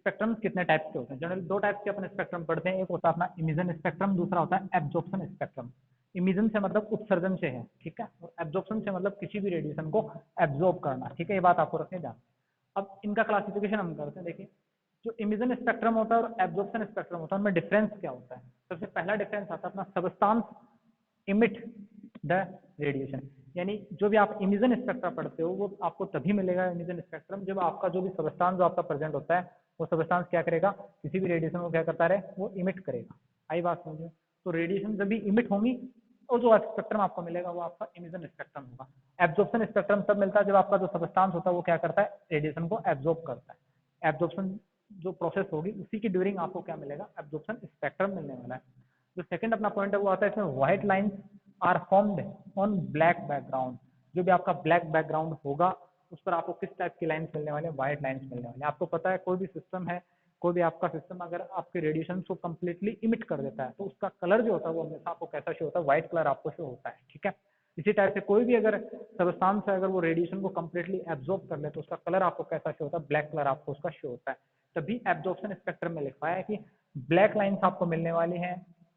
Spectrum कितने type के होते हैं? जनरली दो टाइप के अपन स्पेक्ट्रम पढ़ते हैं, एक होता है अपना इमिजन स्पेक्ट्रम, दूसरा होता है एब्जॉर्प्शन स्पेक्ट्रम। इमिजन से मतलब उत्सर्जन से है, ठीक है, और एब्जॉर्प्शन से मतलब किसी भी रेडिएशन को एब्जॉर्ब करना, ठीक है, ये बात आपको रखने ध्यान। अब इनका क्लासिफिकेशन हम करते हैं। देखिए, जो इमिजन स्पेक्ट्रम होता है और एब्जॉर्प्शन स्पेक्ट्रम होता है, उनमें डिफरेंस क्या होता है? सबसे पहला डिफरेंस आता है अपना सबस्टांस इमिट द रेडिएशन, यानी जो भी आप इमिजन स्पेक्ट्रा पढ़ते हो वो आपको तभी मिलेगा इमिजन स्पेक्ट्रम जब आपका जो भी सबस्टांस जो आपका प्रेजेंट होता है वो सबस्टांस क्या करेगा, किसी भी रेडिएशन को क्या करता रहे, वो इमिट करेगा। आई बात समझो? तो रेडिएशन जब भी इमिट होंगी और जो स्पेक्ट्रम आपको मिलेगा वो आपका इमिजन स्पेक्ट्रम होगा। एब्जॉर्प्शन स्पेक्ट्रम तब मिलता है जब आपका जो सबस्टांस होता है वो क्या करता है, रेडिएशन को एब्जॉर्ब करता है। एब्जॉर्प्शन जो प्रोसेस होगी उसी की ड्यूरिंग आपको क्या मिलेगा, एब्जॉर्प्शन स्पेक्ट्रम मिलने वाला है। जो सेकंड अपना पॉइंट है वो आता है इसमें white lines are formed on black background. जो भी आपका ब्लैक बैकग्राउंड होगा उस पर आपको किस टाइप की लाइंस मिलने वाले हैं, व्हाइट लाइंस मिलने वाले हैं। आपको पता है कोई भी सिस्टम है, कोई भी आपका सिस्टम अगर आपके रेडिएशन को कंप्लीटली इमिट कर देता है तो उसका कलर जो होता है वो हमेशा आपको कैसा शो होता है, व्हाइट कलर आपको शो होता है, ठीक है। इसी टाइप से कोई भी अगर सबस्टांस है अगर वो रेडिएशन को कंप्लीटली एब्जॉर्ब कर ले तो उसका कलर आपको कैसा शो होता है, ब्लैक कलर आपको उसका शो होता है। तभी एब्जॉर्प्शन स्पेक्ट्रम में लिखा है कि ब्लैक लाइंस आपको मिलने वाली हैं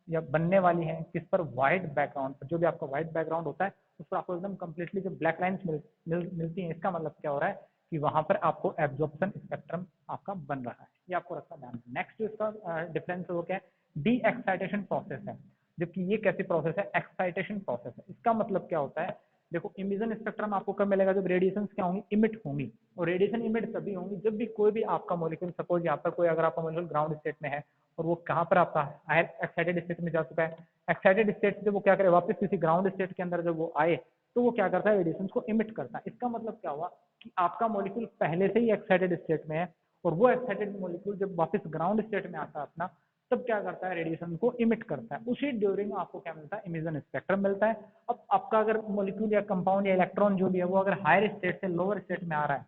या बनने वाली हैं किस पर, व्हाइट बैकग्राउंड पर। जो भी आपका व्हाइट बैकग्राउंड होता है उस पर आपको एकदम कंप्लीटली जो ब्लैक लाइंस मिलती हैं, इसका मतलब क्या हो रहा है कि वहां पर आपको एब्जॉर्प्शन स्पेक्ट्रम आपका बन रहा है। ये आपको रखना ध्यान। नेक्स्ट जो इसका डिफरेंस है वो क्या है, डी एक्साइटेशन प्रोसेस है, जबकि ये कैसी प्रोसेस है, एक्साइटेशन प्रोसेस है। इसका मतलब क्या होता है, देखो इमिजन स्पेक्ट्रम आपको कब मिलेगा, जब रेडिएशन क्या होंगी, इमिट होंगी। और रेडिएशन इमिट तभी होंगी जब भी कोई भी आपका मॉलिक्यूल, सपोज यहाँ पर कोई अगर आपका मॉलिक्यूल ग्राउंड स्टेट में है और वो कहाँ पर आपका हायर एक्साइटेड स्टेट में जा चुका है, एक्साइटेड स्टेट से वो क्या करे, वापस किसी ग्राउंड स्टेट के अंदर जब वो आए तो वो क्या करता है, रेडिएशन को इमिट करता है। इसका मतलब क्या हुआ कि आपका मॉलिक्यूल पहले से ही एक्साइटेड स्टेट में है और वो एक्साइटेड मॉलिक्यूल जब वापस ग्राउंड स्टेट में आता है अपना, तब क्या करता है, रेडिएशन को इमिट करता है। उसी ड्यूरिंग आपको क्या मिलता है, इमिजन स्पेक्ट्रम मिलता है। अब आपका अगर मॉलिक्यूल या कंपाउंड या इलेक्ट्रॉन जो भी है वो अगर हायर स्टेट से लोअर स्टेट में आ रहा है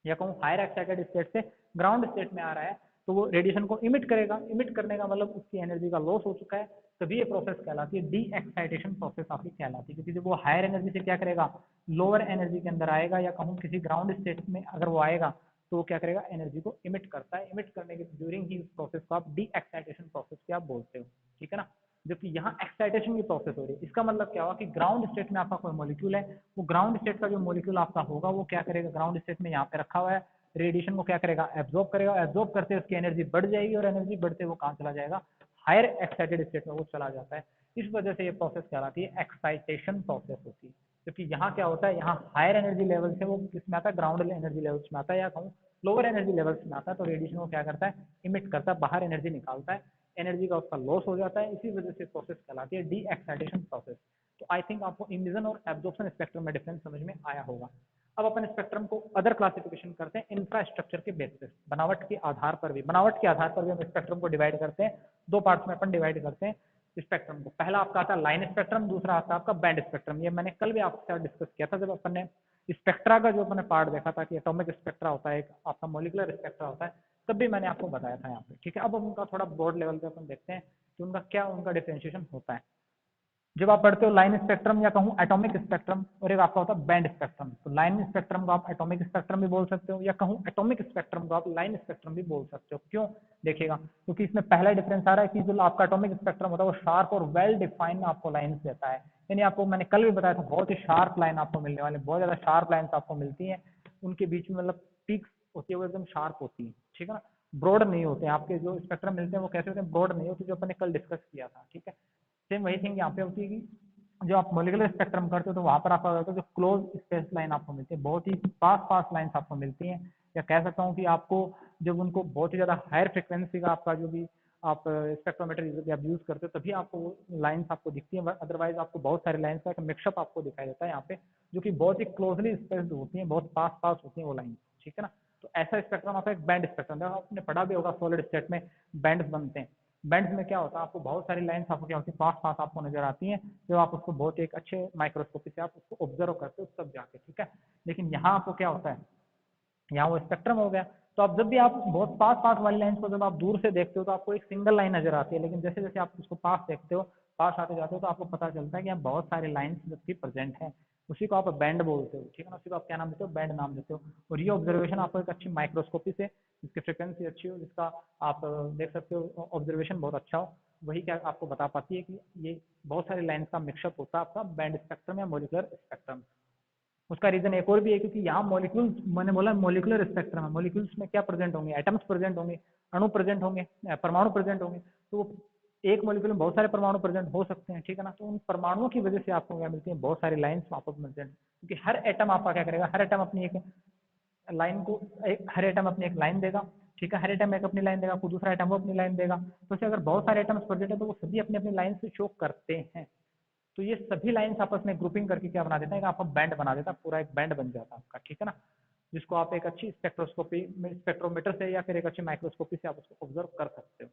या कहूँ हायर एक्साइटेड स्टेट से ग्राउंड स्टेट में आ रहा है तो वो रेडिएशन को इमिट करेगा। इमिट करने का मतलब उसकी एनर्जी का लॉस हो चुका है, तभी ये प्रोसेस कहलाती है डी एक्साइटेशन प्रोसेस आपकी कहलाती है। क्योंकि जब वो हायर एनर्जी से क्या करेगा, लोअर एनर्जी के अंदर आएगा या कहूँ किसी ग्राउंड स्टेट में अगर वो आएगा तो वो क्या करेगा, एनर्जी को इमिट करता है। इमिट करने के ड्यूरिंग ही उस प्रोसेस को आप डी एक्साइटेशन प्रोसेस क्या आप बोलते हो, ठीक है ना। जबकि यहाँ एक्साइटेशन की प्रोसेस हो रही है। इसका मतलब क्या हुआ कि ग्राउंड स्टेट में आपका कोई मॉलिक्यूल है, वो ग्राउंड स्टेट का जो मॉलिक्यूल आपका होगा वो क्या करेगा, ग्राउंड स्टेट में यहाँ पे रखा हुआ है, रेडिएशन को क्या करेगा, एब्जॉर्ब करेगा। एब्जॉर्ब करते उसकी एनर्जी बढ़ जाएगी और एनर्जी बढ़ते वो कहाँ चला जाएगा, हायर एक्साइटेड स्टेट में वो चला जाता है। इस वजह से ये प्रोसेस कहलाती है एक्साइटेशन प्रोसेस होती है। क्योंकि यहाँ क्या होता है, यहाँ हायर एनर्जी लेवल से वो किसमें आता है, ग्राउंड एनर्जी लेवल्स में आता है या कहूँ लोअर एनर्जी लेवल्स में आता है। तो रेडिएशन को क्या करता है, इमिट करता है, बाहर एनर्जी निकालता है, एनर्जी का उसका लॉस हो जाता है। इसी वजह से प्रोसेस कहलाती है डी एक्साइटेशन प्रोसेस। तो आई थिंक आपको इमिजन और एब्जॉर्प्शन स्पेक्ट्रम में डिफरेंस समझ में आया होगा। अब अपन स्पेक्ट्रम को अदर क्लासिफिकेशन करते हैं इंफ्रास्ट्रक्चर के बेसिस, बनावट के आधार पर भी। बनावट के आधार पर भी हम स्पेक्ट्रम को डिवाइड करते हैं, दो पार्ट्स में अपन डिवाइड करते हैं स्पेक्ट्रम को। पहला आपका आता है लाइन स्पेक्ट्रम, दूसरा आता है आपका बैंड स्पेक्ट्रम। ये मैंने कल भी आपके साथ डिस्कस किया था जब अपन ने स्पेक्ट्रा का जो अपने पार्ट देखा था कि एटॉमिक स्पेक्ट्रा होता है, एक आपका मॉलिक्यूलर स्पेक्ट्रा होता है, तब भी मैंने आपको बताया था यहाँ पे, ठीक है। अब उनका थोड़ा ब्रॉड लेवल पे अपन देखते हैं कि उनका क्या उनका डिफरेंशिएशन होता है। जब आप पढ़ते हो लाइन स्पेक्ट्रम या कहूँ एटॉमिक स्पेक्ट्रम, और एक आपका होता है बैंड स्पेक्ट्रम। तो लाइन स्पेक्ट्रम को आप एटॉमिक स्पेक्ट्रम भी बोल सकते हो या कहूँ एटॉमिक स्पेक्ट्रम को आप लाइन स्पेक्ट्रम भी बोल सकते हो। क्यों, देखिएगा, क्योंकि इसमें पहला डिफरेंस आ रहा है कि जो आपका एटॉमिक स्पेक्ट्रम होता है वो शार्प और वेल डिफाइंड आपको लाइन्स देता है। यानी आपको मैंने कल भी बताया था बहुत ही शार्प लाइन आपको मिलने वाले, बहुत ज्यादा शार्प लाइन्स आपको मिलती हैं। उनके बीच में मतलब पीक्स होती है वो एकदम शार्प होती है, ठीक है ना, ब्रॉड नहीं होते हैं। आपके जो स्पेक्ट्रम मिलते हैं वो कैसे होते हैं, ब्रॉड नहीं होते, जो अपन ने कल डिस्कस किया था, ठीक है। सेम वही थिंग यहाँ पे होती है कि जो आप मॉलिक्यूलर स्पेक्ट्रम करते हो तो वहां पर आपका होता है जो क्लोज स्पेस लाइन आपको मिलती है, बहुत ही पास पास लाइन्स आपको मिलती हैं। या कह सकता हूँ कि आपको जब उनको बहुत ही ज्यादा हायर फ्रिक्वेंसी का आपका जो भी आप स्पेक्ट्रोमीटर आप यूज करते हो तभी आपको वो लाइन्स आपको दिखती है। अदरवाइज आपको बहुत सारे लाइन्स का एक मिक्सअप आपको दिखाई देता है यहाँ पे, जो कि बहुत ही क्लोजली स्पेस्ड होती है, बहुत पास पास होती है वो लाइन, ठीक है ना। तो ऐसा स्पेक्ट्रम आपका एक बैंड स्पेक्ट्रम है। आपने पढ़ा भी होगा सॉलिड स्टेट में बैंड्स बनते हैं। बैंड्स में क्या होता है, आपको बहुत सारी लाइन्स आपको क्या होती है, पास पास आपको नजर आती हैं, जब आप उसको बहुत एक अच्छे माइक्रोस्कोपी से आप उसको ऑब्जर्व करते हो तब जाके, ठीक है। लेकिन यहाँ आपको क्या होता है, यहाँ वो स्पेक्ट्रम हो गया। तो अब जब भी आप बहुत पास पास वाली लाइन्स को जब आप दूर से देखते हो तो आपको एक सिंगल लाइन नजर आती है, लेकिन जैसे जैसे आप उसको पास देखते हो, पास आते जाते हो, तो आपको पता चलता है कि यहाँ बहुत सारे लाइन्स जबकि प्रेजेंट हैं। उसी को आप बैंड बोलते हो, ठीक है ना, उसी को आप क्या नाम देते हो, बैंड नाम देते हो। और ये ऑब्जर्वेशन आपको एक अच्छी माइक्रोस्कोपी से, जिसकी फ्रिक्वेंसी अच्छी हो, जिसका आप देख सकते हो ऑब्जर्वेशन बहुत अच्छा हो, वही क्या आपको बता पाती है कि ये बहुत सारी लाइन्स का मिक्सअप होता है आपका बैंड स्पेक्ट्रम या मोलिकुलर स्पेक्ट्रम। उसका रीजन एक और भी है, क्योंकि यहाँ मॉलिक्यूल्स, मैंने बोला मॉलिकुलर स्पेक्ट्रम है, मॉलिक्यूल्स में क्या प्रेजेंट होंगे, एटम्स प्रेजेंट होंगे, अणु प्रेजेंट होंगे, परमाणु प्रेजेंट होंगे। तो एक मॉलिक्यूल में बहुत सारे परमाणु प्रेजेंट हो सकते हैं, ठीक है ना। तो उन परमाणुओं की वजह से आपको क्या मिलती है, बहुत सारी लाइन्स आपको मिलते हैं, क्योंकि हर एटम आपका क्या करेगा, हर एटम अपनी एक लाइन को, हर एटम अपनी एक लाइन देगा, ठीक है, हर एटम एक अपनी लाइन देगा, कोई दूसरा एटम वो अपनी लाइन देगा। तो अगर बहुत सारे एटम्स प्रेजेंट है तो वो सभी अपनी अपनी लाइन से शो करते हैं। तो ये सभी लाइंस आपस में ग्रुपिंग करके क्या बना देता है, आपका बैंड बना देता है, पूरा एक बैंड बन जाता है आपका, ठीक है ना, जिसको आप एक अच्छी स्पेक्ट्रोस्कोपी में, स्पेक्ट्रोमीटर से या फिर एक अच्छी माइक्रोस्कोपी से आप उसको ऑब्जर्व कर सकते हो।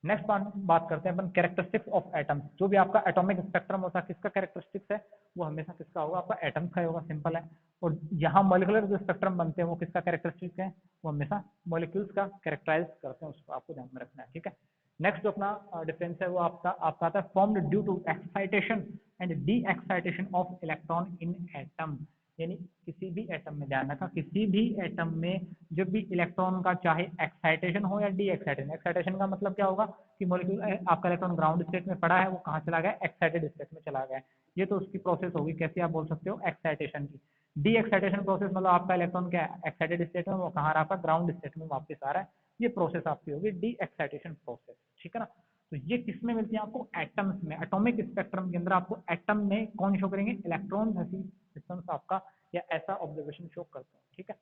नेक्स्ट बात करते हैं अपन कैरेक्टरिस्टिक्स ऑफ एटम्स। जो भी आपका एटॉमिक स्पेक्ट्रम होता है, किसका कैरेक्टरिस्टिक्स है, वो हमेशा किसका होगा, आपका एटम्स का ही होगा, सिंपल है। और यहाँ मॉलिकुलर जो स्पेक्ट्रम बनते हैं वो किसका कैरेक्टरिस्टिक्स है, वो हमेशा मॉलिक्यूल्स का कैरेक्टराइज करते हैं, उसको आपको ध्यान में रखना है, ठीक है। नेक्स्ट जो अपना डिफरेंस है वो आपका आता है formed due to excitation and de excitation of electron in atom. यानी किसी भी एटम में, ध्यान रखा, किसी भी एटम में जब भी इलेक्ट्रॉन का चाहे एक्साइटेशन हो या डी एक्साइटेशन, एक्साइटेशन का मतलब क्या होगा कि मॉलिक्यूल आपका इलेक्ट्रॉन ग्राउंड स्टेट में पड़ा है, वो कहाँ चला गया, एक्साइटेड स्टेट में चला गया। ये तो उसकी प्रोसेस होगी, कैसे आप बोल सकते हो, एक्साइटेशन की। डी एक्साइटेशन प्रोसेस मतलब आपका इलेक्ट्रॉन क्या एक्साइटेड स्टेट में, वो कहाँ रहा, आपका ग्राउंड स्टेट में वापस आ रहा है, ये प्रोसेस आपकी होगी डी एक्साइटेशन प्रोसेस, ठीक है ना। तो ये किसमें मिलती है आपको, एटम्स में। एटॉमिक स्पेक्ट्रम के अंदर आपको एटम में कौन शो करेंगे, इलेक्ट्रॉन ऐसी सिस्टम्स आपका या ऐसा ऑब्जर्वेशन शो करते हैं, ठीक है।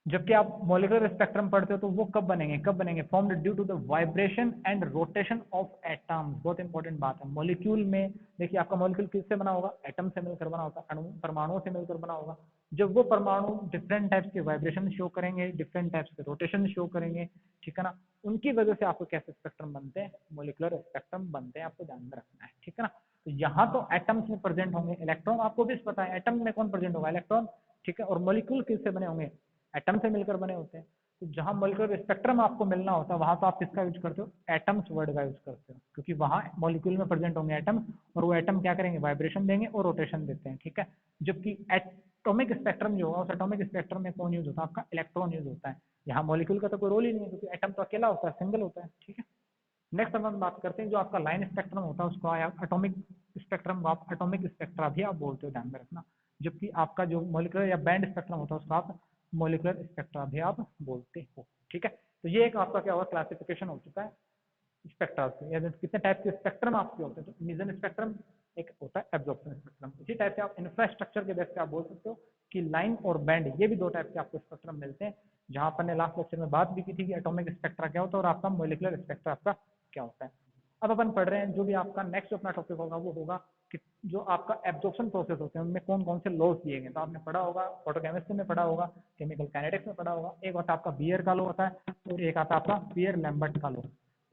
जबकि आप मॉलिकुलर स्पेक्ट्रम पढ़ते हो तो वो कब बनेंगे, formed due to the vibration and rotation of atoms. बहुत इंपॉर्टेंट बात है, मॉलिक्यूल में देखिए आपका मॉलिक्यूल किससे बना होगा, एटम से मिलकर बना होगा, अणु परमाणुओं से मिलकर बना होगा। जब वो परमाणु डिफरेंट टाइप्स के वाइब्रेशन शो करेंगे, डिफरेंट टाइप्स के रोटेशन शो करेंगे, ठीक है ना, उनकी वजह से आपको कैसे स्पेक्ट्रम बनते हैं, मॉलिकुलर स्पेक्ट्रम बनते हैं, आपको ध्यान में रखना है, ठीक है ना। तो यहाँ तो एटम्स में प्रेजेंट होंगे इलेक्ट्रॉन, आपको भी पता है एटम में कौन प्रेजेंट होगा, इलेक्ट्रॉन, ठीक है। और मॉलिक्यूल किससे बने होंगे, एटम से मिलकर बने होते हैं। तो जहां मॉलिक्यूलर स्पेक्ट्रम आपको मिलना होता है, वहां तो आप किसका यूज करते हो, एटम्स वर्ड का यूज करते हो, क्योंकि वहां मॉलिक्यूल में प्रेजेंट होंगे एटम, और वो एटम क्या करेंगे, वाइब्रेशन देंगे और रोटेशन देते हैं, ठीक है। जबकि एटॉमिक स्पेक्ट्रम जो होगा, उस एटॉमिक स्पेक्ट्रम में कौन यूज होता है, आपका इलेक्ट्रॉन यूज होता है। यहाँ मॉलिक्यूल का तो कोई रोल ही नहीं है, क्योंकि एटम तो अकेला होता है, सिंगल होता है, ठीक है। नेक्स्ट हम बात करते हैं जो आपका लाइन स्पेक्ट्रम होता है, उसको एटॉमिक स्पेक्ट्रम को आप एटॉमिक स्पेक्ट्रा भी आप बोलते हो, ध्यान में रखना। जबकि आपका जो मॉलिकुलर या बैंड स्पेक्ट्रम होता है उसको आप मॉलिकुलर स्पेक्ट्रा भी आप बोलते हो, ठीक है। तो ये एक आपका क्या होगा, क्लासिफिकेशन हो चुका है स्पेक्ट्रा से, या कितने टाइप के स्पेक्ट्रम आपके होते हैं। तो इमिशन स्पेक्ट्रम एक होता है, एब्जॉर्प्शन स्पेक्ट्रम। इसी टाइप से आप इंफ्रास्ट्रक्चर के बेस पे आप बोल सकते हो कि लाइन और बैंड, ये भी दो टाइप के आपको स्पेक्ट्रम मिलते हैं। जहां अपन ने लास्ट लेक्चर में बात भी की थी कि एटॉमिक स्पेक्ट्रा क्या होता है और आपका मॉलिकुलर स्पेक्ट्रा आपका क्या होता है। अब अपन पढ़ रहे हैं जो भी आपका नेक्स्ट अपना टॉपिक होगा वो होगा कि जो आपका एब्जॉर्प्शन प्रोसेस होते हैं उनमें कौन कौन से लॉज दिए गए। तो आपने पढ़ा होगा, फोटोकेमिस्ट्री में पढ़ा होगा, केमिकल काइनेटिक्स में पढ़ा होगा। एक होता है आपका बियर का लॉ होता है और एक आता है आपका बियर लैम्बर्ट का लॉ।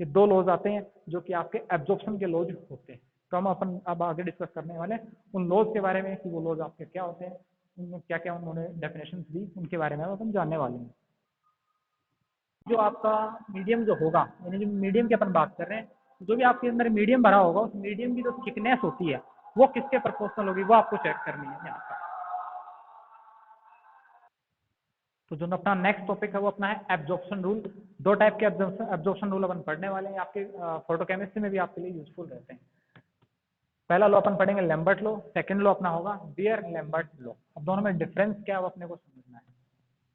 ये दो लॉज आते हैं जो कि आपके एब्जॉर्प्शन के लॉज होते हैं। तो हम अपन अब आगे डिस्कस करने वाले उन लॉज के बारे में कि वो लॉज आपके क्या होते हैं, उनमें क्या क्या उन्होंने डेफिनेशन दी, उनके बारे में अपन जानने वाले हैं। जो आपका मीडियम जो होगा, यानी जो मीडियम की अपन बात कर रहे हैं, जो भी आपके अंदर मीडियम भरा होगा उस मीडियम की जो थिकनेस होती है वो किसके प्रोपोर्शनल होगी, वो आपको चेक करनी है यहाँ पर। तो जो अपना नेक्स्ट टॉपिक है वो अपना है एब्जॉर्प्शन रूल। दो टाइप के एब्जॉर्प्शन रूल अपन पढ़ने वाले हैं, आपके फोटोकेमिस्ट्री में भी आपके लिए यूजफुल रहते हैं। पहला लॉ अपन पढ़ेंगे लैम्बर्ट लॉ, सेकंड लॉ अपना होगा बियर लैम्बर्ट लॉ। अब दोनों में डिफरेंस क्या है वो अपने को समझना है।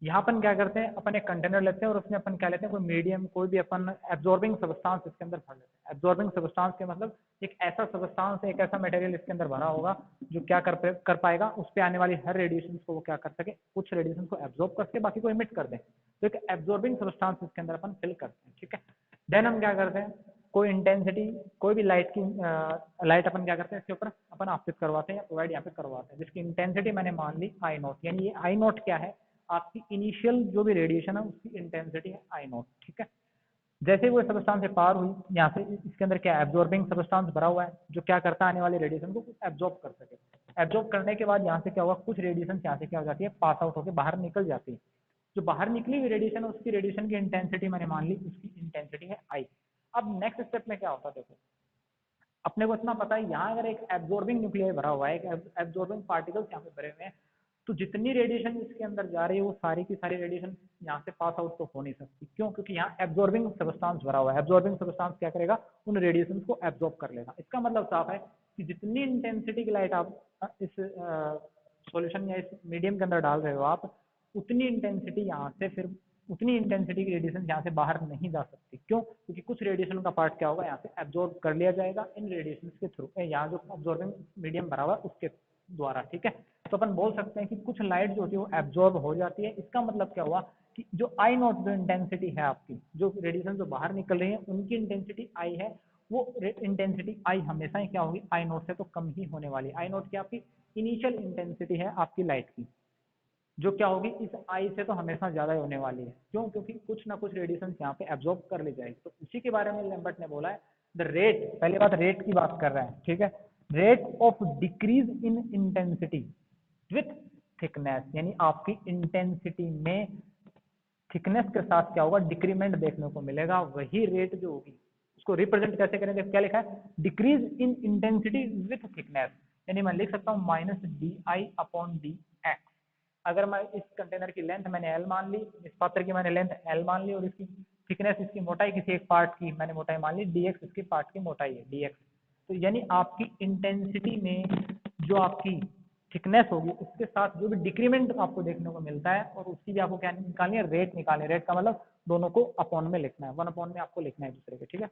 यहाँ अपन क्या करते हैं, अपन एक कंटेनर लेते हैं और उसमें अपन क्या लेते हैं, कोई मीडियम, कोई भी अपन एब्जॉर्बिंग सब्सटेंस इसके अंदर भर लेते हैं। एब्जॉर्बिंग सब्सटेंस के मतलब एक ऐसा सब्सटेंस, एक ऐसा मटेरियल इसके अंदर भरा होगा जो क्या कर पाएगा, उस पर आने वाली हर रेडिएशन को वो क्या कर सके, कुछ रेडिएशन को एब्जॉर्ब करके बाकी को इमिट कर दे। तो एक एब्जॉर्बिंग सब्सटेंस इसके अंदर अपन फिल करते हैं, ठीक है। देन हम क्या करते हैं, कोई इंटेंसिटी, कोई भी लाइट की लाइट अपन क्या करते हैं इसके ऊपर अपन आपतित करवाते हैं या प्रोवाइड यहाँ पे करवाते हैं, जिसकी इंटेंसिटी मैंने मान ली आई नॉट। यानी ये आई नॉट क्या है, आपकी इनिशियल जो भी रेडिएशन है उसकी इंटेंसिटी है आई नॉट, ठीक है। जैसे ही वो सब्सटेंस से पार हुई, यहाँ से इसके अंदर क्या एब्जॉर्बिंग सब्सटेंस भरा हुआ है जो क्या करता है, आने वाले रेडिएशन को एब्जॉर्ब कर सके। एब्जॉर्ब करने के बाद यहाँ से क्या होगा, कुछ रेडिएशन यहाँ से क्या हो जाती है, पास आउट होकर बाहर निकल जाती है। जो बाहर निकली हुई रेडिएशन है उसकी रेडिएशन की इंटेंसिटी मैंने मान ली, उसकी इंटेंसिटी है आई। अब नेक्स्ट स्टेप में क्या होता है देखो, अपने को इतना पता है यहाँ अगर एक एब्जॉर्बिंग न्यूक्लियर भरा हुआ है, एक एब्जॉर्बिंग पार्टिकल्स यहाँ पे भरे हुए हैं, तो जितनी रेडिएशन इसके अंदर जा रही है वो सारी की सारी रेडिएशन यहाँ से पास आउट तो हो नहीं सकती। क्यों? क्योंकि यहाँ एब्जॉर्बिंग सब्सटेंस भरा हुआ है। एब्जॉर्बिंग सब्सटेंस क्या करेगा? उन रेडिएशन को एब्जॉर्ब कर लेगा। इसका मतलब साफ है कि जितनी इंटेंसिटी की लाइट आप इस सॉल्यूशन या इस मीडियम के अंदर डाल रहे हो आप, उतनी इंटेंसिटी यहाँ से फिर उतनी इंटेंसिटी की रेडिएशन यहाँ से बाहर नहीं जा सकती। क्यों? क्योंकि कुछ रेडिएशन का पार्ट क्या होगा, यहाँ से एब्जॉर्ब कर लिया जाएगा इन रेडिएशन के थ्रू, यहाँ जो एब्जॉर्बिंग मीडियम भरा हुआ है उसके द्वारा। ठीक है, तो अपन बोल सकते हैं कि कुछ लाइट जो होती है वो एब्जॉर्ब हो जाती है। इसका मतलब क्या हुआ कि जो आई नॉट जो इंटेंसिटी है आपकी, जो रेडिएशन जो बाहर निकल रही है उनकी इंटेंसिटी आई है, वो इंटेंसिटी आई हमेशा ही क्या होगी, आई नॉट से तो कम ही होने वाली। आई नॉट क्या आपकी इनिशियल इंटेंसिटी है आपकी लाइट की, जो क्या होगी इस आई से तो हमेशा ज्यादा ही होने वाली है। क्यों? क्योंकि कुछ ना कुछ रेडिएशन यहाँ पे एब्जॉर्ब कर ली जाएगी। तो उसी के बारे में लैम्बर्ट ने बोला है द रेट, पहली बात रेट की बात कर रहे हैं। ठीक है, rate of decrease in intensity with thickness, यानी आपकी इंटेंसिटी में थिकनेस के साथ क्या होगा, डिक्रीमेंट देखने को मिलेगा। वही रेट जो होगी उसको रिप्रेजेंट कैसे करेंगे, क्या लिखा है, decrease in intensity with thickness, यानी मैं लिख सकता हूँ minus D I upon D x. अगर मैं इस कंटेनर की लेंथ मैंने एल मान ली, इस पात्र की मैंने लेंथ एल मान ली, और इसकी थिकनेस, इसकी मोटाई किसी एक पार्ट की मैंने मोटाई मान ली डी एक्स, इसकी पार्ट की मोटाई है डी एक्स। तो यानी आपकी इंटेंसिटी में जो आपकी थिकनेस होगी उसके साथ जो भी डिक्रीमेंट आपको देखने को मिलता है, और उसकी भी आपको क्या निकालनी है, रेट निकालनी है। रेट का मतलब दोनों को अपॉन में लिखना है, वन अपॉन में आपको लिखना है दूसरे के। ठीक है,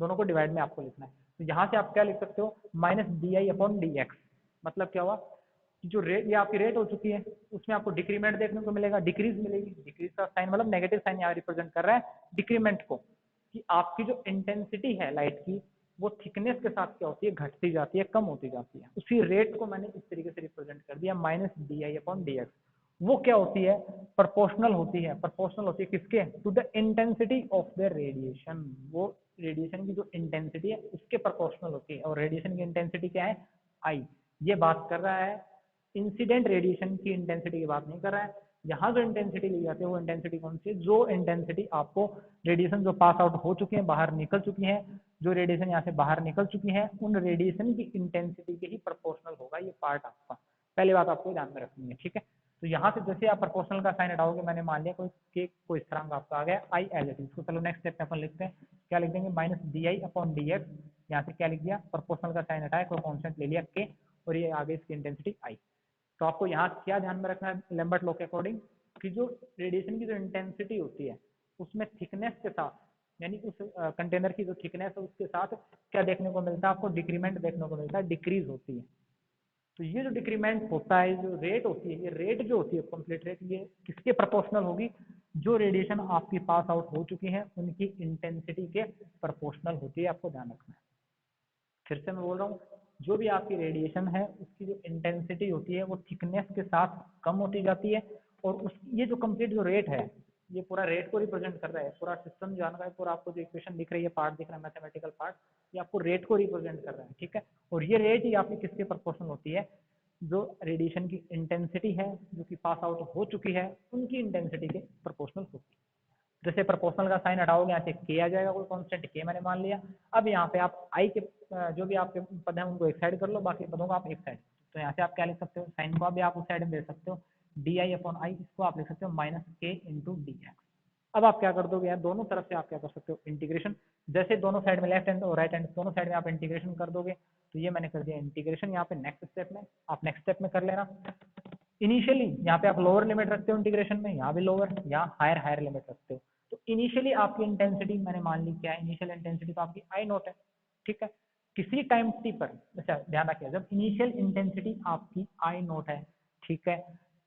दोनों को डिवाइड में आपको लिखना है। तो यहाँ से आप क्या लिख सकते हो, minus D I upon D x. मतलब क्या हुआ कि जो रेट, ये आपकी रेट हो चुकी है, उसमें आपको डिक्रीमेंट देखने को मिलेगा, डिक्रीज मिलेगी। डिक्रीज का साइन मतलब नेगेटिव साइन यहाँ रिप्रेजेंट कर रहा है डिक्रीमेंट को, कि आपकी जो इंटेंसिटी है लाइट की वो थिकनेस के साथ क्या होती है, घटती जाती है, कम होती जाती है। उसी रेट को मैंने इस तरीके से रिप्रेजेंट कर दिया minus D I upon D x. वो क्या होती है, प्रोपोर्शनल होती है। प्रोपोर्शनल होती है किसके, to the intensity of the radiation. वो रेडिएशन की जो इंटेंसिटी है उसके प्रोपोर्शनल होती है। और रेडिएशन की इंटेंसिटी क्या है, आई। ये बात कर रहा है इंसिडेंट रेडिएशन की इंटेंसिटी की बात नहीं कर रहा है। यहाँ जो इंटेंसिटी ली जाती है वो इंटेंसिटी कौन सी है, जो इंटेंसिटी आपको रेडिएशन जो पास आउट हो चुकी है, बाहर निकल चुकी है, जो रेडिएशन यहाँ से बाहर निकल चुकी है, उन रेडिएशन की इंटेंसिटी के ही प्रोपोर्शनल होगा ये पार्ट आपका। पहली बात आपको ध्यान में रखनी है। ठीक है, तो यहाँ से जैसे आप प्रोपोर्शनल का साइन हटाओगे, मैंने मान लिया कोई स्थिरांक आपका आ गया आई एल एट। इसको चलो नेक्स्ट स्टेप में अपन लिखते हैं, क्या लिख देंगे, minus D I upon D x. यहाँ से क्या लिख दिया, प्रोपोर्शनल का साइन हटाया, कोई कॉन्स्टेंट ले लिया के, और ये आगे इसकी इंटेंसिटी आई। तो आपको यहाँ क्या ध्यान में रखना है लैम्बर्ट लॉ के अकॉर्डिंग, कि जो रेडिएशन की जो इंटेंसिटी होती है उसमें थिकनेस के साथ, यानी उस कंटेनर की जो थिकनेस है उसके साथ क्या देखने को मिलता है, आपको डिक्रीमेंट देखने को मिलता है, डिक्रीज होती है। तो ये जो डिक्रीमेंट होता है, जो रेट होती है, ये रेट जो होती है कंप्लीट रेट, ये किसके प्रोपोर्शनल होगी, जो रेडिएशन आपकी पास आउट हो चुकी है उनकी इंटेंसिटी के प्रोपोर्शनल होती है। आपको ध्यान रखना है। फिर से मैं बोल रहा हूँ, जो भी आपकी रेडिएशन है उसकी जो इंटेंसिटी होती है वो थिकनेस के साथ कम होती जाती है, और उस ये जो कंप्लीट जो रेट है, ये पूरा रेट को रिप्रेजेंट कर रहा है। पूरा सिस्टम जान रहा है, पूरा आपको जो इक्वेशन दिख रही है, पार्ट दिख रहा है, मैथमेटिकल पार्ट, ये आपको रेट को रिप्रेजेंट कर रहा है। ठीक है, और ये रेट ही आपकी किसके प्रोपोर्शनल होती है, जो रेडिएशन की इंटेंसिटी है जो कि पास आउट हो चुकी है उनकी इंटेंसिटी के प्रोपोर्शनल होती है। जैसे प्रोपोर्शनल का साइन हटाओगे, यहाँ से के आ जाएगा, कोई कांस्टेंट के मैंने मान लिया। अब यहाँ पे आप आई के जो भी आपके पद हैं उनको एक साइड कर लो, बाकी पदों को आप एक साइड। तो यहाँ से आप क्या लिख सकते हो, साइन को भी आप उस साइड में दे सकते हो, डी आई अपॉन आई, इसको आप लिख सकते हो माइनस के इंटू डी एक्स। अब आप क्या कर दोगे यार, दोनों तरफ से आप क्या कर सकते हो, इंटीग्रेशन। जैसे दोनों साइड में लेफ्ट हैंड और राइट हैंड दोनों साइड में आप इंटीग्रेशन कर दोगे, तो ये मैंने कर दिया इंटीग्रेशन। यहाँ पे नेक्स्ट स्टेप में आप नेक्स्ट स्टेप में कर लेना। इनिशियली यहाँ पे आप लोअर लिमिट रखते हो इंटीग्रेशन में, यहाँ भी लोअर, यहाँ हायर हायर लिमिट रखते हो। तो इनिशियली आपकी इंटेंसिटी मैंने मान ली क्या है, इनिशियल इंटेंसिटी तो आपकी आई नोट है। ठीक है, किसी टाइम टी पर, अच्छा ध्यान रखिए, जब इनिशियल इंटेंसिटी आपकी आई नोट है, ठीक है,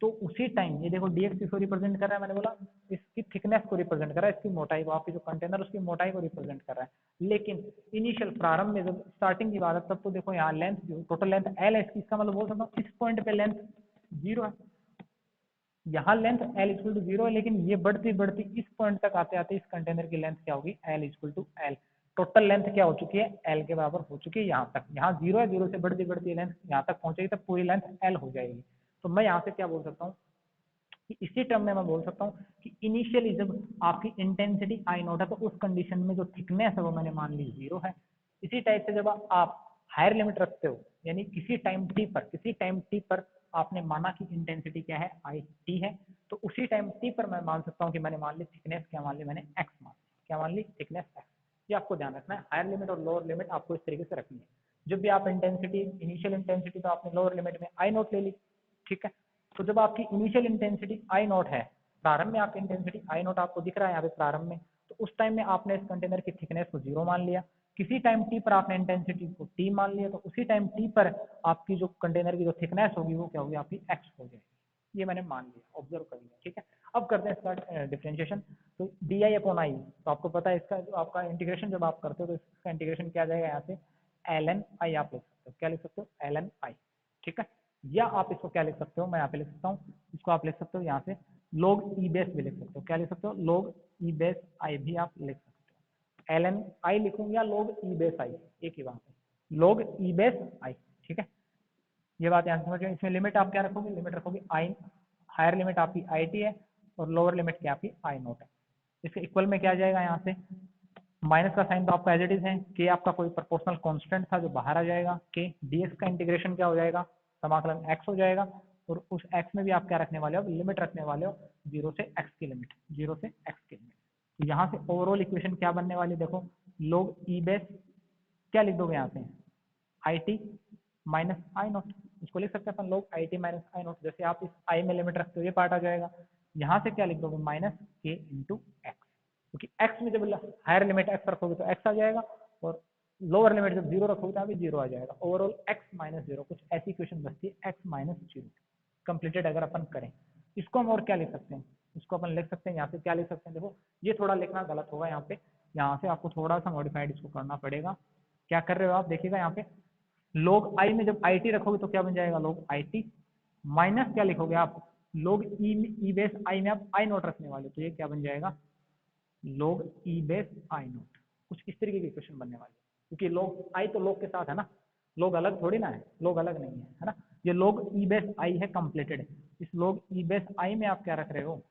तो उसी टाइम ये देखो डीएक्स किसको रिप्रेजेंट कर रहा है, मैंने बोला इसकी थिकनेस को रिप्रेजेंट कर रहा है, इसकी मोटाई को, आपकी जो कंटेनर उसकी मोटाई को रिप्रेजेंट कर रहा है। लेकिन इनिशियल प्रारंभ में जब स्टार्टिंग की बात है, तब तो देखो यहाँ लेंथ जो टोटल लेंथ एल है, इसका मतलब बोल सकता हूँ इस पॉइंट पे लेंथ जीरो है, यहाँ length L equal to zero है, लेकिन ये बढ़ती बढ़ती इस पॉइंट तक आते आते इस कंटेनर की लेंथ क्या होगी, L equal to L. Total length क्या हो चुकी है, एल के बराबर हो चुकी है यहाँ तक। यहाँ जीरो है, जीरो से बढ़ती बढ़ती लेंथ यहाँ तक पहुंचेगी, तब पूरी लेंथ एल हो जाएगी। तो मैं यहाँ से क्या बोल सकता हूँ कि इसी टर्म में मैं बोल सकता हूँ कि इनिशियली जब आपकी इंटेंसिटी आई नोट है, तो उस कंडीशन में जो थिकनेस है वो मैंने मान ली जीरो है। इसी टाइप से जब आप हायर लिमिट रखते हो, यानी किसी टाइम टी पर आपने माना कि इंटेंसिटी क्या है, आई टी है, तो उसी टाइम टी पर मैं मान सकता हूँ कि मैंने मान ली थिकनेस, क्या मान ली मैंने, एक्स मान ली, क्या मान ली, थिकनेस एक्स। ये आपको ध्यान रखना है, हायर लिमिट और लोअर लिमिट आपको इस तरीके से रखनी है। जब भी आप इंटेंसिटी, इनिशियल इंटेंसिटी तो आपने लोअर लिमिट में आई नोट ले ली, ठीक है। तो जब आपकी इनिशियल इंटेंसिटी आई नोट है, प्रारंभ में आपकी इंटेंसिटी आई नोट आपको दिख रहा है यहाँ पे प्रारंभ में, तो उस टाइम में आपने इस कंटेनर की थिकनेस को 0 मान लिया। किसी टाइम टी पर आपने इंटेंसिटी को टी मान लिया, तो उसी टाइम टी पर आपकी जो कंटेनर की जो थिकनेस होगी वो क्या होगी, आपकी एक्स हो जाएगी। ये मैंने मान लिया, ऑब्जर्व कर लिया, ठीक है। अब करते हैं इसका डिफरेंशिएशन। तो डी आई अपॉन आई, तो आपको पता है इसका जो आपका इंटीग्रेशन जब आप करते हो तो इसका इंटीग्रेशन क्या आ जाएगा, यहाँ से एल एन आई आप लिख सकते हो, क्या लिख सकते हो, एल एन आई, ठीक है। या आप इसको क्या लिख सकते हो, मैं यहाँ पे लिख सकता हूँ, इसको आप लिख सकते हो यहाँ से log ई बेस भी लिख सकते हो, क्या लिख सकते हो, log ई बेस आई भी आप लिख सकते हो। एल एन आई लिखूंगा या log ई बेस आई, एक ही बात है, log ई बेस आई, ठीक है। ये बात यहाँ समझ गए। इसमें लिमिट आप क्या रखोगे, लिमिट रखोगे आई, हायर लिमिट आपकी आई टी है और लोअर लिमिट क्या आपकी आई नोट है। इसके इक्वल में क्या आ जाएगा, यहाँ से माइनस का साइन तो आपका एज इट इज है, के आपका कोई प्रोपोर्शनल कांस्टेंट था जो बाहर आ जाएगा, के डीएक्स का इंटीग्रेशन क्या हो जाएगा, समाकलन एक्स हो जाएगा, और उस एक्स में भी आप क्या रखने वाले हो, लिमिट रखने वाले हो 0 से एक्स की लिमिट, 0 से एक्स की लिमिट। तो यहाँ से ओवरऑल इक्वेशन क्या बनने वाली, देखो log ई बेस क्या लिख दोगे यहाँ से, I T minus I note, इसको लिख सकते हैं अपन log I T minus I note. जैसे आप इस आई में लिमिट रखते हो ये पार्ट आ जाएगा, यहाँ से क्या लिख दोगे, माइनस के इंटू एक्स, क्योंकि x में जब हायर लिमिट x रखोगे तो x आ जाएगा, और लोअर लिमिट जब 0 रखोगे तो अभी 0 आ जाएगा। ओवरऑल x माइनस 0, कुछ ऐसी इक्वेशन बचती है x माइनस 0 कंप्लीटेड। अगर अपन करें इसको हम और क्या लिख सकते हैं, इसको अपन लिख सकते हैं यहाँ से क्या लिख सकते हैं, देखो ये थोड़ा लिखना गलत होगा यहाँ पे, यहाँ से आपको थोड़ा सा मॉडिफाइड इसको करना पड़ेगा। क्या कर रहे हो आप, देखिएगा यहाँ पे log i में जब आई टी रखोगे तो क्या बन जाएगा, log आई टी माइनस क्या लिखोगे आप, log ई बेस आई में आप आई नोट रखने वाले, तो ये क्या बन जाएगा, log ई बेस आई नोट। कुछ इस तरीके की इक्वेशन बनने वाली है, क्योंकि log आई तो log के साथ है ना, log अलग थोड़ी ना है, log अलग नहीं है ना। ये log ई बेस आई है कंप्लीटेड, इस log ई बेस आई में आप क्या रख रहे हो,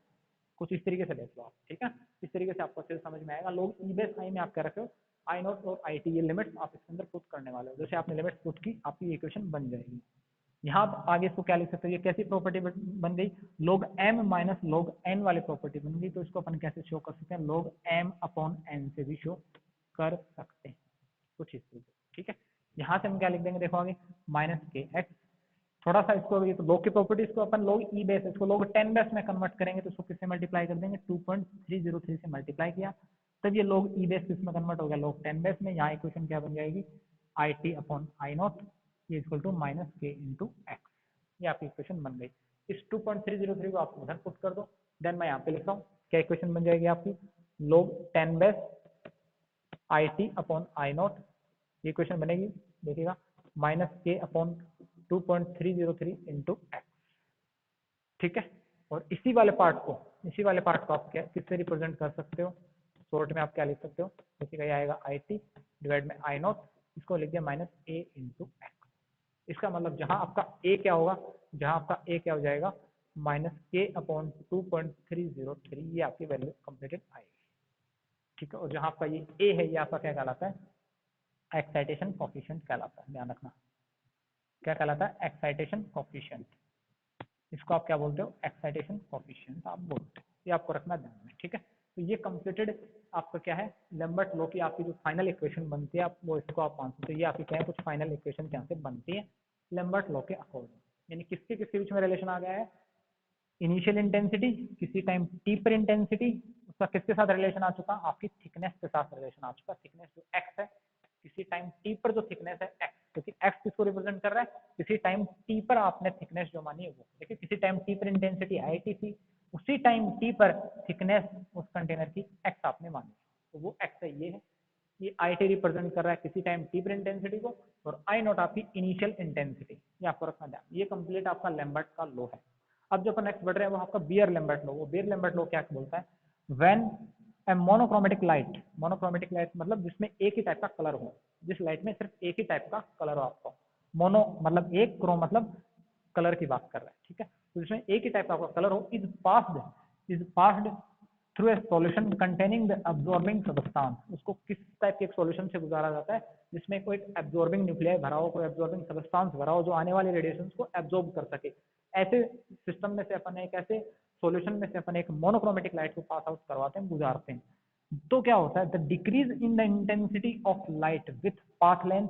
कुछ इस तरीके से देख लो आप, ठीक है। इस तरीके से आपको अच्छे से समझ में आएगा। log ई बेस आई में आप क्या रख रहे हो, आई नोट और आई टी, ये लिमिट्स आप इसके अंदर पुट करने वाले हो। जैसे आपने लिमिट्स पुट की आपकी इक्वेशन बन जाएगी। यहाँ आप आगे इसको क्या लिख सकते हो, ये कैसी प्रॉपर्टी बन गई, log m minus log n वाली प्रॉपर्टी बन गई। तो इसको अपन कैसे शो कर सकते हैं, log m अपॉन n से भी शो कर सकते हैं, कुछ इस तरीके, ठीक है। यहाँ से हम क्या लिख देंगे, देखो आगे माइनस के एक्स, थोड़ा सा इसको ये तो log की प्रॉपर्टी, इसको अपन log ई बेस, इसको log 10 बेस में कन्वर्ट करेंगे तो इसको किससे मल्टीप्लाई कर देंगे, 2.303 से मल्टीप्लाई किया, तब ये log ई बेस किस में कन्वर्ट हो गया, log 10 बेस में। यहाँ इक्वेशन क्या बन जाएगी, I T upon I not ये इक्वल टू माइनस के इंटू एक्स, ये आपकी इक्वेशन बन गई। इस 2.303 को आप उधर पुट कर दो, देन मैं यहाँ पे लिख रहा हूँ, क्या इक्वेशन बन जाएगी आपकी, log 10 base I T upon I not, ये इक्वेशन बनेगी, देखिएगा माइनस के अपॉन 2.303 इंटू एक्स, ठीक है। और इसी वाले पार्ट को आप क्या किससे रिप्रेजेंट कर सकते हो, शॉर्ट में आप क्या लिख सकते हो, देखिएगा ये आएगा आई टी डिवाइड में आई नॉट, इसको लिख दिया माइनस ए इंटू एक्स। इसका मतलब जहां आपका ए क्या होगा, जहां आपका ए क्या हो जाएगा, माइनस के अपॉन 2.303, ये आपकी वैल्यू कंप्लीटेड आएगी, ठीक है। और जहां आपका ये ए है, ये आपका क्या कहलाता है, एक्साइटेशन कोफिशिएंट कहलाता है, ध्यान रखना क्या कहलाता है, एक्साइटेशन कोफिशिएंट। इसको आप क्या बोलते हो, एक्साइटेशन कोफिशिएंट आप बोलते हो, ये आपको रखना ध्यान में, ठीक है। तो ये कंप्लीटेड आपका क्या है, लैम्बर्ट लॉ की आपकी जो फाइनल इक्वेशन बनती है, आप वो इसको आप मान सकते हो। ये आपकी क्या है, कुछ फाइनल इक्वेशन यहाँ से बनती है लैम्बर्ट लॉ के अकॉर्डिंग, यानी किसके किसके बीच में रिलेशन आ गया है, इनिशियल इंटेंसिटी, किसी टाइम टी पर इंटेंसिटी, उसका किसके साथ रिलेशन आ चुका, आपकी थिकनेस के साथ रिलेशन आ चुका। थिकनेस जो एक्स है, किसी टाइम टी पर जो थिकनेस है एक्स, क्योंकि एक्स किसको रिप्रेजेंट कर रहा है, किसी टाइम टी पर आपने थिकनेस जो मानी है वो, देखिए किसी टाइम टी पर इंटेंसिटी आई टी थी, उसी टाइम टी पर थिकनेस उस कंटेनर की एक्स आपने मानी, तो वो एक्स है, ये आई टी रिप्रेजेंट कर रहा है किसी टाइम टी पर इंटेंसिटी को, और आई नॉट आपकी इनिशियल इंटेंसिटी, ये आपको रखना ध्यान। ये कंप्लीट आपका लैम्बर्ट का लॉ है। अब जो अपन नेक्स्ट बढ़ रहे हैं वो आपका बियर लैम्बर्ट लॉ। वो बियर लैम्बर्ट लॉ क्या बोलता है, व्हेन ए मोनोक्रोमेटिक लाइट मतलब जिसमें एक ही टाइप का कलर हो, जिस लाइट में सिर्फ एक ही टाइप का कलर हो आपको, मोनो मतलब एक, क्रोम मतलब कलर की बात कर रहा है, ठीक है। तो जिसमें एक ही टाइप का आपका कलर हो, is passed through a solution containing the absorbing substance, उसको किस टाइप के एक सॉल्यूशन से गुजारा जाता है जिसमें कोई एब्जॉर्बिंग न्यूक्लियाई भरा हो, कोई एब्जॉर्बिंग सब्सटेंस भरा हो जो आने वाली रेडिएशंस को एब्जॉर्ब कर सके। ऐसे सिस्टम में से अपन एक ऐसे सॉल्यूशन में से अपन एक मोनोक्रोमेटिक लाइट को पास आउट करवाते हैं, गुजारते हैं। तो क्या होता है, the decrease in the intensity of light with path length,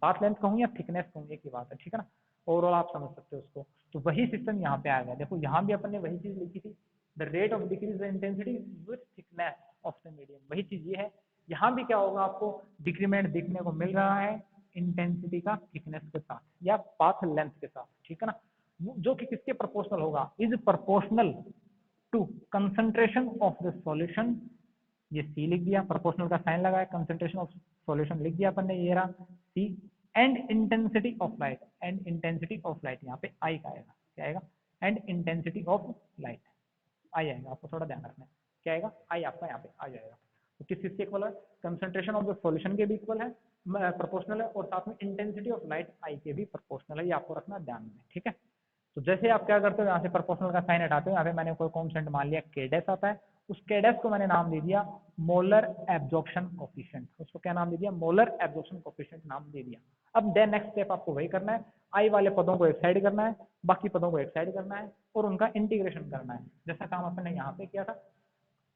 path length कहूँ या थिकनेस कहूँ एक ही बात है, ठीक है ना, ओवरऑल आप समझ सकते हो उसको। तो वही सिस्टम यहाँ पे आ गया। देखो यहाँ भी अपन ने वही चीज लिखी थी, the rate of decrease the intensity with thickness of the medium, वही चीज ये है। यहाँ भी क्या होगा, आपको डिक्रीमेंट देखने को मिल रहा है इंटेंसिटी का थिकनेस के साथ या पाथ लेंथ के साथ, ठीक है ना, जो कि किसके प्रोपोर्शनल होगा, is proportional to concentration of the solution. ये सी लिख दिया, प्रोपोर्शनल का साइन लगाया, कंसंट्रेशन ऑफ सॉल्यूशन लिख दिया अपन ने, ये रहा C, and intensity of light, and intensity of light यहाँ पे आई का आएगा, क्या आएगा, and intensity of light I आएगा, आपको थोड़ा ध्यान रखना है, क्या आएगा, आई आपका यहाँ पे आ जाएगा। तो किस चीज के इक्वल है, कंसंट्रेशन ऑफ द सॉल्यूशन के भी इक्वल है, प्रोपोर्शनल है, और साथ में इंटेंसिटी ऑफ लाइट आई के भी प्रोपोर्शनल है, ये आपको रखना ध्यान में, ठीक है। तो जैसे आप क्या करते हो, यहाँ से प्रोपोर्शनल का साइन हटाते हो, यहाँ पे मैंने कोई कॉन्स्टेंट मान लिया के डैश आता है, उस के डैश को मैंने नाम दे दिया मोलर एब्जॉर्प्शन कोफिशिएंट, उसको क्या नाम दे दिया, मोलर एब्जॉर्प्शन कोफिशिएंट नाम दे दिया। अब देन नेक्स्ट स्टेप आपको वही करना है, आई वाले पदों को एक साइड करना है, बाकी पदों को एक साइड करना है और उनका इंटीग्रेशन करना है, जैसा काम अपन ने यहाँ पे किया था।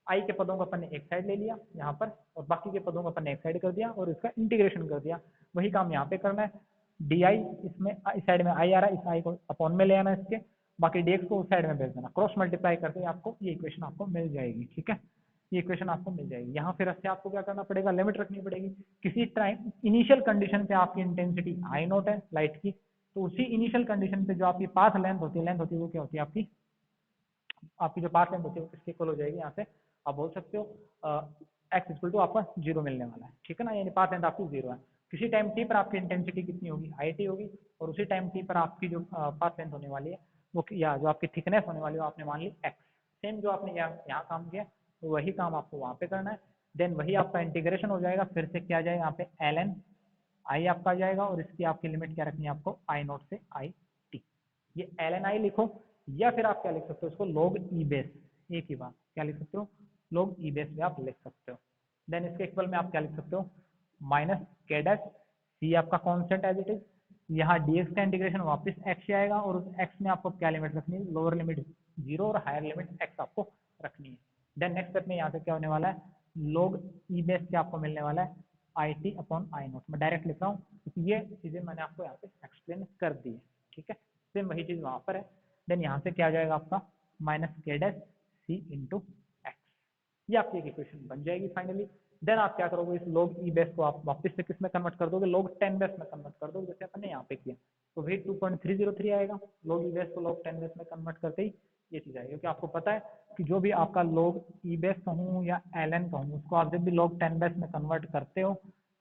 आई के पदों को अपन ने एक साइड ले लिया यहाँ पर, और बाकी के पदों को अपन ने एक साइड कर दिया और इसका इंटीग्रेशन कर दिया। वही काम यहाँ पे करना है, डी आई, इसमें इस साइड में आई आ रहा है, इस आई को अपॉन में ले आना इसके, बाकी dx को उस साइड में भेज देना, क्रॉस मल्टीप्लाई करके आपको ये इक्वेशन आपको मिल जाएगी, ठीक है, ये इक्वेशन आपको मिल जाएगी। यहाँ फिर से आपको क्या करना पड़ेगा, लिमिट रखनी पड़ेगी। किसी टाइम इनिशियल कंडीशन पे आपकी इंटेंसिटी आई नॉट है लाइट की, तो उसी इनिशियल कंडीशन पे जो आपकी पाथ लेंथ होती है वो क्या होती है, आपकी जो पाथ लेंथ होती है वो किसके इक्वल हो जाएगी, यहाँ से आप बोल सकते हो एक्स इक्वल टू आपका 0 मिलने वाला है, ठीक है ना, यानी पाथ लेंथ आपकी 0 है। किसी टाइम टी पर आपकी इंटेंसिटी कितनी होगी, आई टी होगी, और उसी टाइम टी पर आपकी जो पाथ लेंथ होने वाली है वो, या जो आपकी थिकनेस होने वाली है आपने मान ली एक्स। सेम जो आपने यहाँ काम किया तो वही काम आपको वहाँ पे करना है। देन वही आपका इंटीग्रेशन हो जाएगा, फिर से क्या जाएगा यहाँ पे एल एन आई आपका आ जाएगा, और इसकी आपकी लिमिट क्या रखनी है आपको, आई नॉट से आई टी। ये एल एन आई लिखो, या फिर आप क्या लिख सकते हो इसको, लॉग ई बेस, एक ही बात, क्या लिख सकते हो, लॉग ई बेस में आप लिख सकते हो। देन इसके इक्वल में आप क्या लिख सकते हो, माइनस के डैश सी आपका कॉन्स्टेंट एज इट इज, यहाँ dx का इंटीग्रेशन वापस x से आएगा, और उस x में आपको क्या लिमिट रखनी है, लोअर लिमिट 0 और हायर लिमिट x आपको रखनी है। देन नेक्स्ट स्टेप में यहाँ से क्या होने वाला है, log ई बेस से आपको मिलने वाला है I T upon I not. मैं डायरेक्ट लिख रहा हूँ क्योंकि ये चीज़ें मैंने आपको यहाँ पे एक्सप्लेन कर दी है, ठीक है, सेम वही चीज़ वहाँ पर है। देन यहाँ से क्या आ जाएगा आपका माइनस के डैश सी इंटू एक्स, ये आपकी एक इक्वेशन बन जाएगी फाइनली। देन आप क्या करोगे, इस log ई बेस को आप वापस से किस में कन्वर्ट कर दोगे, log 10 बेस में कन्वर्ट कर दोगे, जैसे अपन ने यहाँ पे किया, तो वही 2.303 आएगा। log ई बेस को log 10 बेस में कन्वर्ट करते ही ये चीज़ आएगी, क्योंकि आपको पता है कि जो भी आपका log ई बेस कहूँ या एल एन कहूँ, उसको आप जब भी log 10 बेस में कन्वर्ट करते हो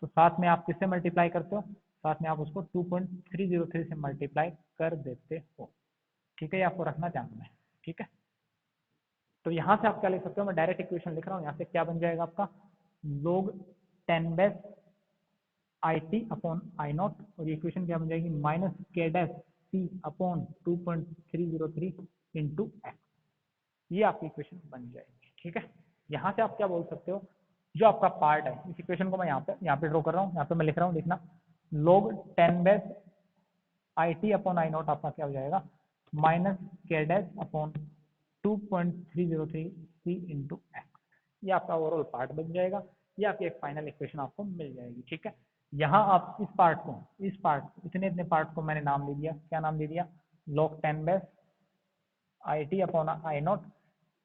तो साथ में आप किससे मल्टीप्लाई करते हो, साथ में आप उसको 2.303 से मल्टीप्लाई कर देते हो, ठीक है, ये आपको रखना ध्यान में, ठीक है। तो यहाँ से आप क्या लिख सकते हो, मैं डायरेक्ट इक्वेशन लिख रहा हूँ, यहाँ से क्या बन जाएगा आपका log 10 base I T upon I not, और ये इक्वेशन क्या बन जाएगी, माइनस के dash C upon 2.303 into x, ये आपकी इक्वेशन बन जाएगी, ठीक है। यहाँ से आप क्या बोल सकते हो, जो आपका पार्ट है इस इक्वेशन को मैं यहाँ पे ड्रॉ कर रहा हूँ, यहाँ पे मैं लिख रहा हूँ, देखना log 10 base I T upon I not आपका क्या हो जाएगा, माइनस के डैश अपॉन 2.303 सी इंटू एक्स, ये आपका ओवरऑल पार्ट बन जाएगा, ये आपकी एक फाइनल इक्वेशन आपको मिल जाएगी, ठीक है। यहाँ आप इस पार्ट को, इतने पार्ट को मैंने नाम दे दिया, क्या नाम दे दिया, log 10 base I T upon I not,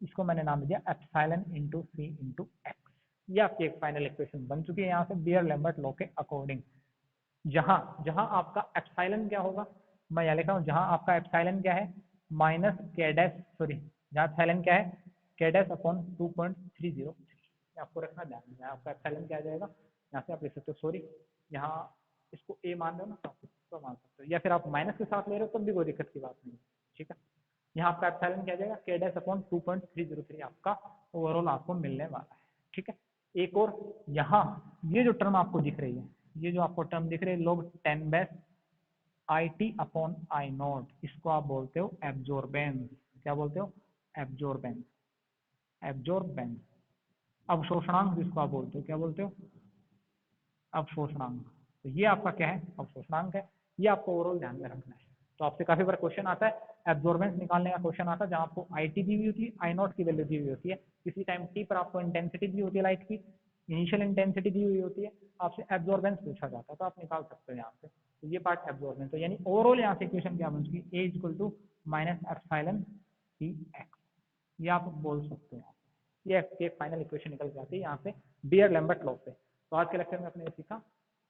इसको मैंने नाम दे दिया एप्सिलॉन इंटू सी इंटू एक्स, ये आपकी एक फाइनल इक्वेशन बन चुकी है यहाँ से बियर लैम्बर्ट लॉ के अकॉर्डिंग। जहां जहां आपका एप्सिलॉन क्या होगा, मैं यहाँ लिख रहा हूँ, जहां आपका एप्सिलॉन क्या है, माइनस के डैश, सॉरी जहाँ एप्सिलॉन क्या है, के डैश अपॉन 2.303, आपको रखना ध्यान में, आपका एप्सिलॉन क्या आ जाएगा, यहाँ से आप लिख सकते हो, सॉरी यहाँ इसको ए मान रहे हो ना, आप इसको मान सकते हो, या फिर आप माइनस के साथ ले रहे हो तब भी कोई दिक्कत की बात नहीं, ठीक है। यहाँ आपका एप्सिलॉन क्या आ जाएगा, के डैश अपॉन 2.303 आपका ओवरऑल आपको मिलने वाला है, ठीक है। एक और यहाँ ये जो टर्म आपको दिख रही है, ये जो आपको टर्म दिख रही है log 10 base I T upon I not, इसको आप बोलते हो एब्जॉर्बेंस, क्या बोलते हो, एब्जॉर्बेंस। एब्जॉर्बेंस, अवशोषणांक जिसको आप बोलते हो, क्या बोलते हो, अवशोषणांक। तो ये आपका क्या है, अवशोषणांक है। ये आपको ओवरऑल ध्यान में रखना है। तो आपसे काफी बार क्वेश्चन आता है, एब्जॉर्बेंस निकालने का क्वेश्चन आता है, जहाँ आपको IT दी हुई होती है, I0 की वैल्यू दी हुई होती है, किसी टाइम t पर आपको इंटेंसिटी दी होती है लाइट की, इनिशियल इंटेंसिटी दी हुई होती है, आपसे एब्जॉर्बेंस पूछा जाता है, तो आप निकाल सकते हो यहाँ से। तो ये पार्ट एब्जॉर्बेंस, तो यानी ओवरऑल यहाँ से इक्वेशन क्या बन चुकी है, A = -ε dx, ये आप बोल सकते हैं। ये आपकी एक फाइनल इक्वेशन निकल के आती है यहाँ से बियर लैम्बर्ट लॉ से। तो आज के लेक्चर में अपने ये सीखा,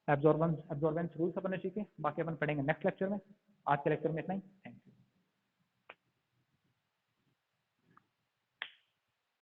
एब्जॉर्बेंस रूल्स अपने सीखे, बाकी अपन पढ़ेंगे नेक्स्ट लेक्चर में। आज के लेक्चर में इतना ही।